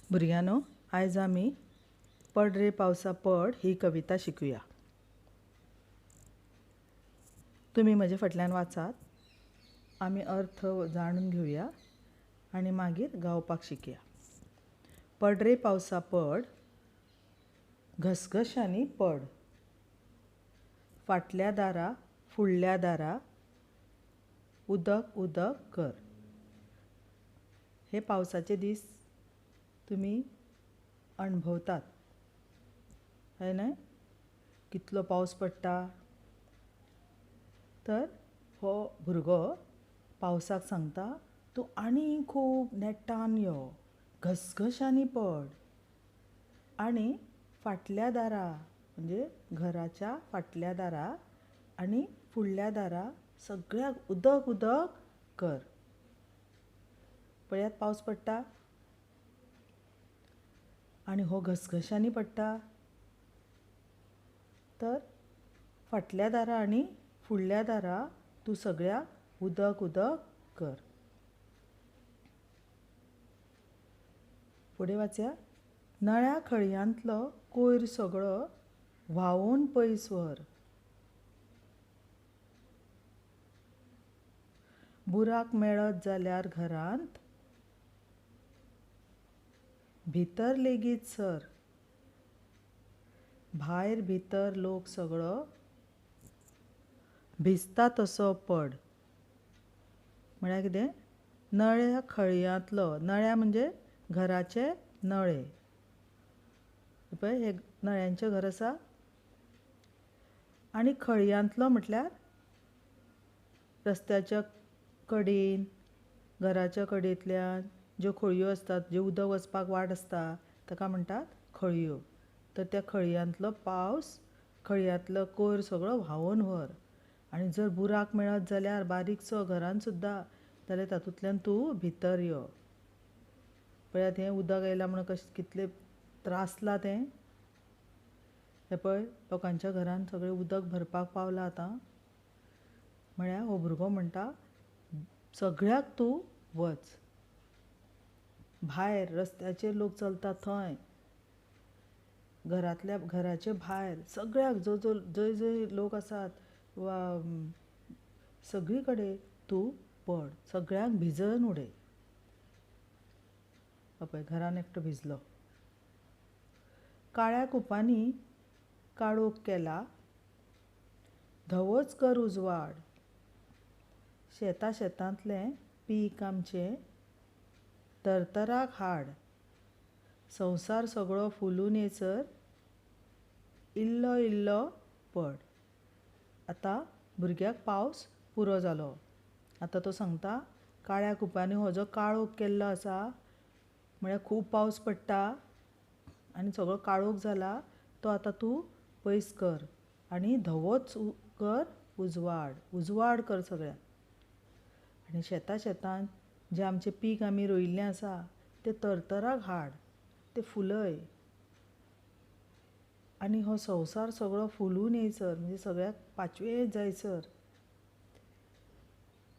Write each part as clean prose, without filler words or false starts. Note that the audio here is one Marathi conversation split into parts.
भुरग्यांनो, आयज आमी पड रे पावसा पड ही कविता शिकुया. तुम्ही म्हजे फाटल्यान वाचात. आमी अर्थ जाणून घेवया आणि मागीर गावपाक शिकया. पड रे पावसा पड, घसघश्यांनी पड. फाटल्या दारा फुडल्या दारा उदक उदक कर. हे पावसाचे दीस तुम्ही अणभवतात, है न्हय? कितलो पावस पडटा. तर हो भुरगो पावसाक सांगता, तूं आनी खूब नेटान यो, घसघश्यांनी पड. आणि फाटल्या दारा म्हणजे घराच्या फाटल्या दारा आणि फुडल्या दारा सगळ्याक उदक उदक कर. पळयात पावस पडटा आणि हो घसघश्यांनी पडटा. तर फाटल्या दारा आणि फुडल्या दारा तूं सगळ्याक उदक उदक कर. फुडें वाचया. नळ्या खळयांतलो कोयर सगळो व्हांवून पयस व्हर. बुराक मेळत जाल्यार घरांत भितर लेगीत सर. भायर भितर लोक सगळो भिजता तसो पड. म्हळ्यार कितें? नळ्या खळयांतलो, नळ्या म्हणजे घराचे नळे. पळय हे नळ्यांचें घर आसा. आणि खळयांतलो म्हटल्यार रस्त्याच्या कडेन, घराच्या कडेंतल्यान ज्यो खळयो असतात, ज्यो उदक वचपाक वाट आसता, ताका म्हणटात खळयो. तर त्या खळयांतलो पावस, खळयांतलो कोयर सगळो व्हांवून व्हर. आणि जर बुराक मेळत जाल्यार बारीकसो घरान सुद्दां, जाल्यार तातूंतल्यान तूं भितर यो. पळयात हें उदक येयलां म्हणून कितलें त्रासलां तें. हें पळय, लोकांच्या घरान सगळें उदक भरपाक पावलां आतां. म्हळ्यार हो भुरगो म्हणटा, सगळ्याक तूं वच. भायर रस्त्याचेर लोक चलता थंय, घराचे भायर सगळ्याक जंय जंय लोक आसात वा सगळी कडेन तूं पड. सगळ्यांक भिजन उडय. पळय घरान एकटो भिजलो. काळ्या कुपांनी काळोख केला, धवोच कर उजवाड. शेतांतलें पीक आमचें तरतराक हाड. संवसार सगळो फुलून येयसर इल्लो इल्लो पड. आतां भुरग्याक पावस पुरो जालो. आतां तो सांगता, काळ्या कुपांनी हो जो काळोख केल्लो आसा, म्हळ्यार खूब पावस पडटा आनी सगळो काळोख जाला, तो आतां तूं पयस कर. आनी धवोच कर उजवाड. उजवाड कर सगळ्याक. आनी शेतान जें आमचें पीक आमी रोयिल्लें आसा, तें तरतराक हाड. तें फुलय. आनी हो संवसार सगळो फुलून येयसर, म्हणजे सगळ्याक पाचवेत जायसर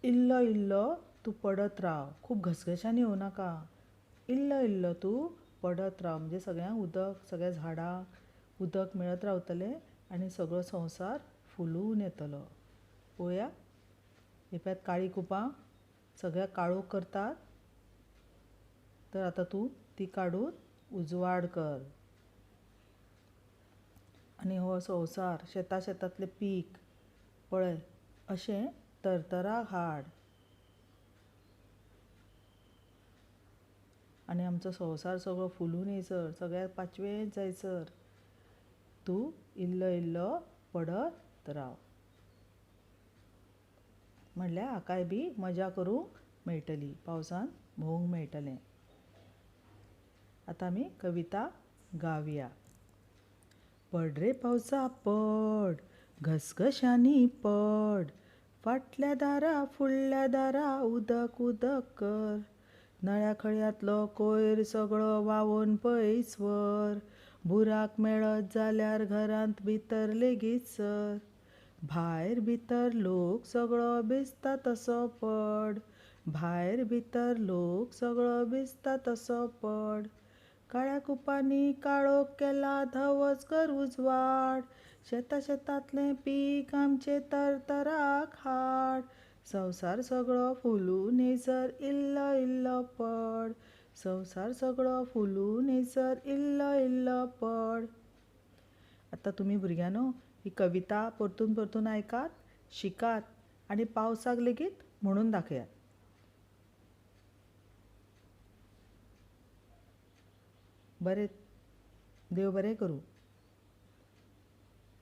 इल्लो इल्लो तूं पडत राव. खूब घसघश्यांनी येवं नाका. इल्लो इल्लो तूं पडत राव. म्हणजे सगळ्यांक उदक, सगळ्या झाडांक उदक मेळत रावतलें आनी सगळो संवसार फुलून येतलो. पळोवया. हे पळयात काळी कुपां सगळ्याक काळोख करतात. तर आतां तूं ती काडून उजवाड कर. आनी हो संवसार, शेतांतलें पीक पळय अशें तरतराक हाड. आनी आमचो संवसार सगळो फुलून येयसर, सगळ्याक पाचवेत जायसर तूं इल्लो इल्लो पडत राव. म्हणल्यार हाकाय बी मजा करूंक मेळटली, पावसान भोंवूंक मेळटलें. आतां आमी कविता गावया. पड रे पावसा पड, घसघश्यांनी पड. फाटल्या दारा फुडल्या दारा उदक उदक कर. नळ्या खळयांतलो कोयर सगळो व्हांवून पयस व्हर. बुराक मेळत जाल्यार घरांत भितर लेगीत सर. भायर भितर लोक सगळो भिजता तसो पड. भायर भितर लोक सगळो भिजता तसो पड. काळ्या कुपांनी काळोख केला धवच कर उजवाड. शेतातले पीक आमचे तरतराक हाड. संसार सगळो फुलून येयसर इल्लो इल्लो पड. संसार सगळो फुलून येयसर इल्लो इल्लो पड. आता तुम्ही भुरग्यानो ही कविता परतून परतून ऐकात, शिकात आणि पावसाक लेगीत म्हणून दाखयात. बरें, देव बरें करूं.